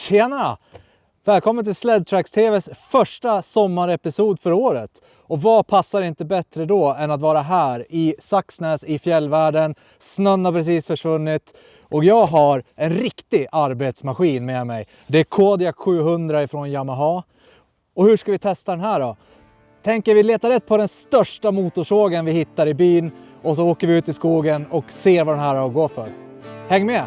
Tjena! Välkommen till Sledtracks TVs första sommarepisod för året. Och vad passar inte bättre då än att vara här i Saxnäs i fjällvärlden. Snön har precis försvunnit och jag har en riktig arbetsmaskin med mig. Det är Kodiaq 700 från Yamaha. Och hur ska vi testa den här då? Tänker vi leta rätt på den största motorsågen vi hittar i byn och så åker vi ut i skogen och ser vad den här har att gå för. Häng med!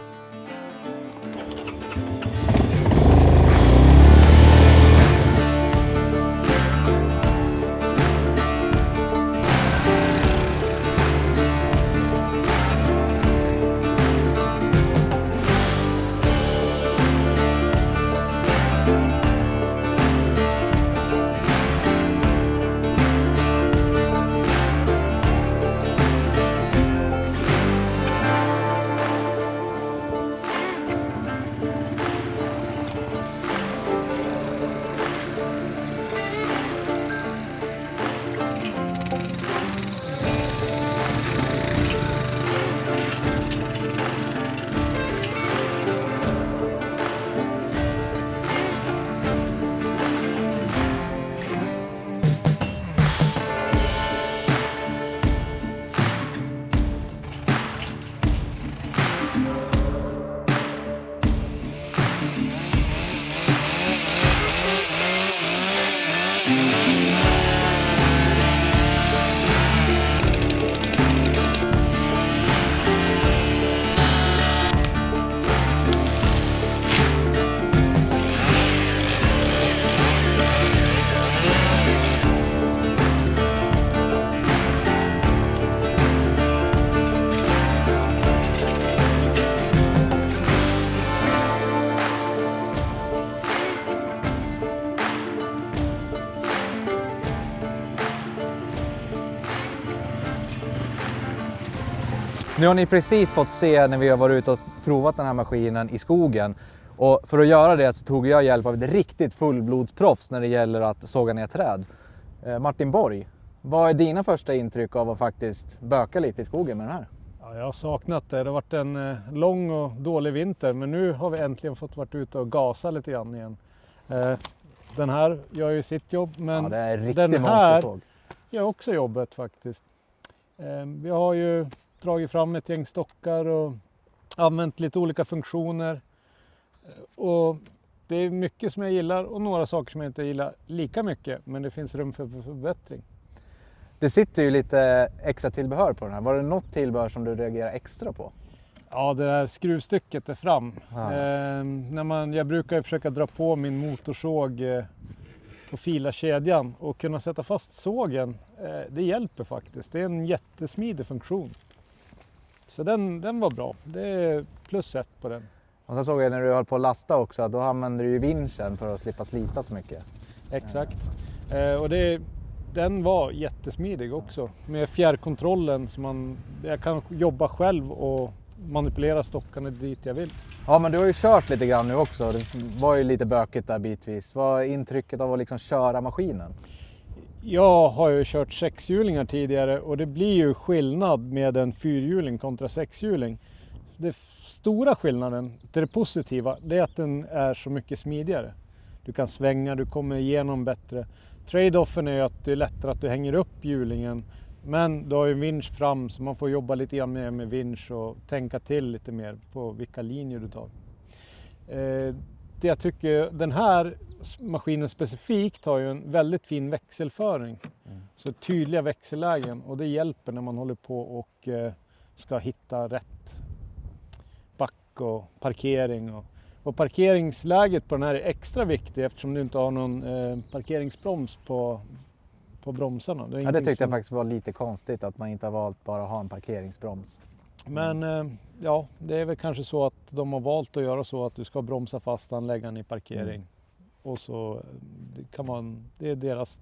Nu har ni precis fått se när vi har varit ute och provat den här maskinen i skogen. Och för att göra det så tog jag hjälp av ett riktigt fullblodsproffs när det gäller att såga ner träd. Martin Borg, vad är dina första intryck av att faktiskt böka lite i skogen med den här? Ja, jag har saknat det. Det har varit en lång och dålig vinter, men nu har vi äntligen fått vara ute och gasa lite grann igen. Den här gör ju sitt jobb, men det är en den här gör också jobbet faktiskt. Vi har ju dragit fram ett gäng stockar och använt lite olika funktioner. Och det är mycket som jag gillar och några saker som jag inte gillar lika mycket, men det finns rum för förbättring. Det sitter ju lite extra tillbehör på den här. Var det något tillbehör som du reagerar extra på? Ja, det där skruvstycket är fram. Jag brukar försöka dra på min motorsåg och fila kedjan och kunna sätta fast sågen. Det hjälper faktiskt. Det är en jättesmidig funktion. Så den var bra. Det är +1 på den. Och så såg jag när du höll på att lasta också att då använder du ju vinschen för att slippa slita så mycket. Exakt. Och den var jättesmidig också. Med fjärrkontrollen så jag kan jobba själv och manipulera stockarna dit jag vill. Ja, men du har ju kört lite grann nu också. Det var ju lite bökigt där bitvis. Vad är intrycket av att liksom köra maskinen? Jag har ju kört 6-hjulingar tidigare och det blir ju skillnad med en 4-hjuling kontra 6-hjuling. Den stora skillnaden till det positiva det är att den är så mycket smidigare. Du kan svänga, du kommer igenom bättre. Trade-offen är att det är lättare att du hänger upp hjulingen, men du har ju en vinsch fram så man får jobba lite grann mer med vinsch och tänka till lite mer på vilka linjer du tar. Det jag tycker, den här maskinen specifikt har ju en väldigt fin växelföring. Så tydliga växellägen och det hjälper när man håller på och ska hitta rätt back och parkering. Och parkeringsläget på den här är extra viktigt eftersom du inte har någon parkeringsbroms på bromsarna. Det tyckte jag faktiskt var lite konstigt att man inte har valt bara att ha en parkeringsbroms. Men ja, det är väl kanske så att de har valt att göra så att du ska bromsa fast anläggaren i parkering. Och så det är deras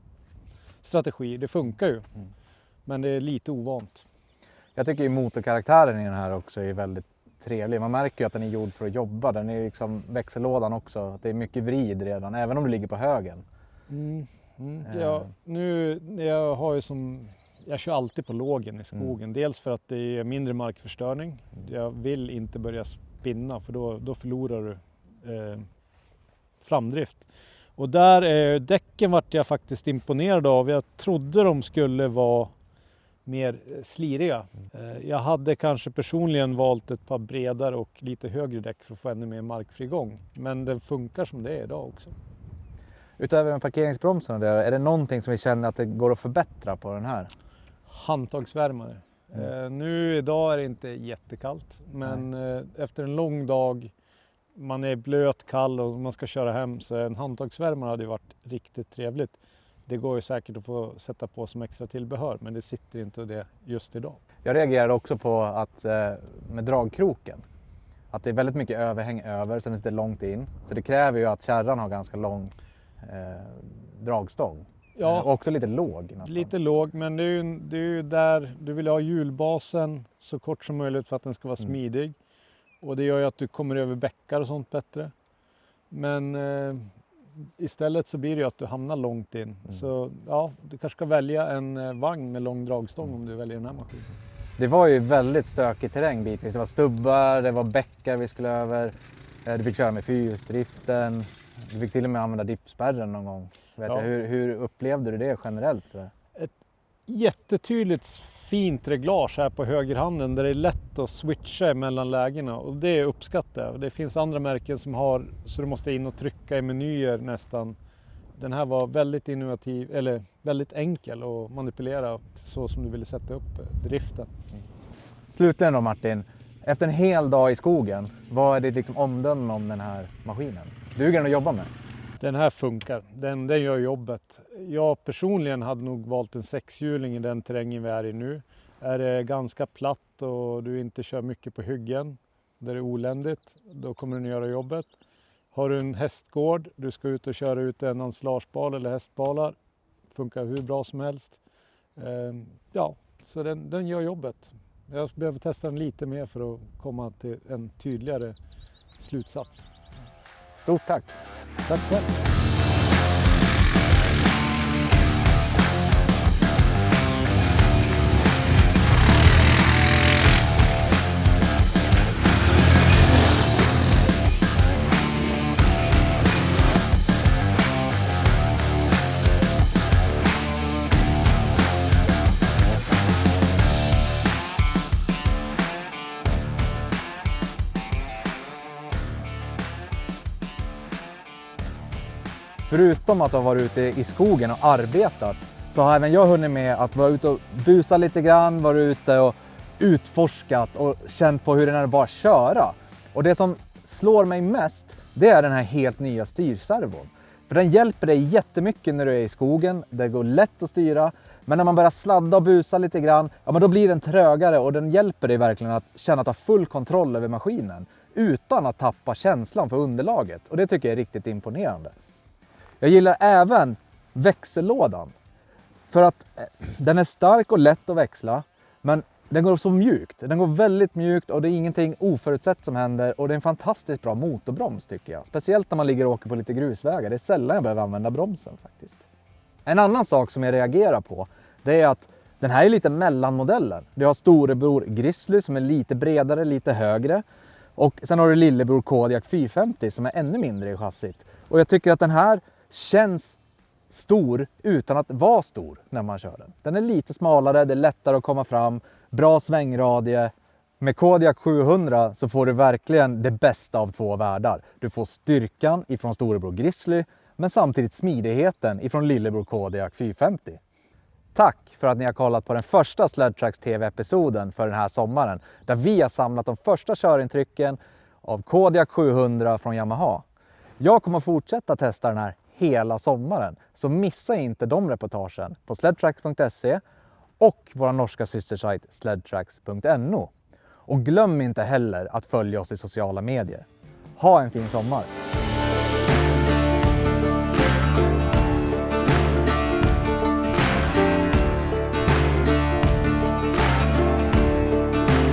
strategi, det funkar ju. Men det är lite ovant. Jag tycker ju motorkaraktären i den här också är väldigt trevlig. Man märker ju att den är gjord för att jobba. Den är liksom växellådan också. Det är mycket vrid redan, även om du ligger på högen. Ja, jag kör alltid på lågen i skogen. Dels för att det är mindre markförstöring. Jag vill inte börja spinna för då förlorar du framdrift. Och däcken vart jag faktiskt imponerad av. Jag trodde de skulle vara mer sliriga. Jag hade kanske personligen valt ett par bredare och lite högre däck för att få ännu mer markfrigång. Men den funkar som det är idag också. Utöver med parkeringsbromsen, är det någonting som vi känner att det går att förbättra på den här? Handtagsvärmare. Nu idag är det inte jättekallt, men efter en lång dag, man är blöt, kall och man ska köra hem, så en handtagsvärmare hade ju varit riktigt trevligt. Det går ju säkert att få sätta på som extra tillbehör, men det sitter inte det just idag. Jag reagerade också på att med dragkroken, att det är väldigt mycket överhäng över, sen sitter det långt in. Så det kräver ju att kärran har ganska lång dragstång. Ja, Och också lite låg. Nästan. Lite låg, men det är ju där du vill ha hjulbasen så kort som möjligt för att den ska vara smidig. Och det gör ju att du kommer över bäckar och sånt bättre. Men istället så blir det ju att du hamnar långt in. Så ja, du kanske ska välja en vagn med lång dragstång om du väljer den här maskinen. Det var ju väldigt stökig terräng bitvis. Det var stubbar, det var bäckar vi skulle över. Du fick köra med fyrhjulsdriften. Du fick till och med använda dippspärren någon gång. Hur upplevde du det generellt? Så? Ett jättetydligt fint reglage här på högerhanden där det är lätt att switcha mellan lägena, och det uppskattar jag. Det finns andra märken som har så du måste in och trycka i menyer nästan. Den här var väldigt innovativ, eller väldigt enkel att manipulera så som du ville sätta upp driften. Slutligen då Martin, efter en hel dag i skogen, vad är ditt liksom omdöme om den här maskinen? Duger den att jobba med? Den här funkar, den gör jobbet. Jag personligen hade nog valt en sexhjuling i den terrängen vi är i nu. Är det ganska platt och du inte kör mycket på hyggen, där det är oländigt, då kommer den att göra jobbet. Har du en hästgård, du ska ut och köra ut en ensilagebal eller hästbalar, funkar hur bra som helst. Ja, så den gör jobbet. Jag behöver testa den lite mer för att komma till en tydligare slutsats. Stort tack! Tack själv! Förutom att ha varit ute i skogen och arbetat så har även jag hunnit med att vara ute och busa lite grann, vara ute och utforskat och känt på hur den är att bara köra. Och det som slår mig mest, det är den här helt nya styrservon. För den hjälper dig jättemycket när du är i skogen, det går lätt att styra. Men när man börjar sladda och busa lite grann, ja men då blir den trögare och den hjälper dig verkligen att känna att ha full kontroll över maskinen. Utan att tappa känslan för underlaget. Och det tycker jag är riktigt imponerande. Jag gillar även växellådan. För att den är stark och lätt att växla. Men den går så mjukt. Den går väldigt mjukt och det är ingenting oförutsett som händer. Och det är en fantastiskt bra motorbroms tycker jag. Speciellt när man ligger och åker på lite grusvägar. Det är sällan jag behöver använda bromsen faktiskt. En annan sak som jag reagerar på, det är att den här är lite mellanmodellen. Du har storebror Grizzly som är lite bredare, lite högre. Och sen har du lillebror Kodiaq 450 som är ännu mindre i chassit. Och jag tycker att den här känns stor utan att vara stor när man kör den. Den är lite smalare, det är lättare att komma fram, bra svängradie. Med Kodiaq 700 så får du verkligen det bästa av två världar. Du får styrkan ifrån storebror Grizzly men samtidigt smidigheten ifrån lillebror Kodiaq 450. Tack för att ni har kollat på den första Sledtracks TV-episoden för den här sommaren där vi har samlat de första körintrycken av Kodiaq 700 från Yamaha. Jag kommer fortsätta testa den här hela sommaren, så missa inte de reportagen på sledtracks.se och vår norska systersajt sledtracks.no. Och glöm inte heller att följa oss i sociala medier. Ha en fin sommar!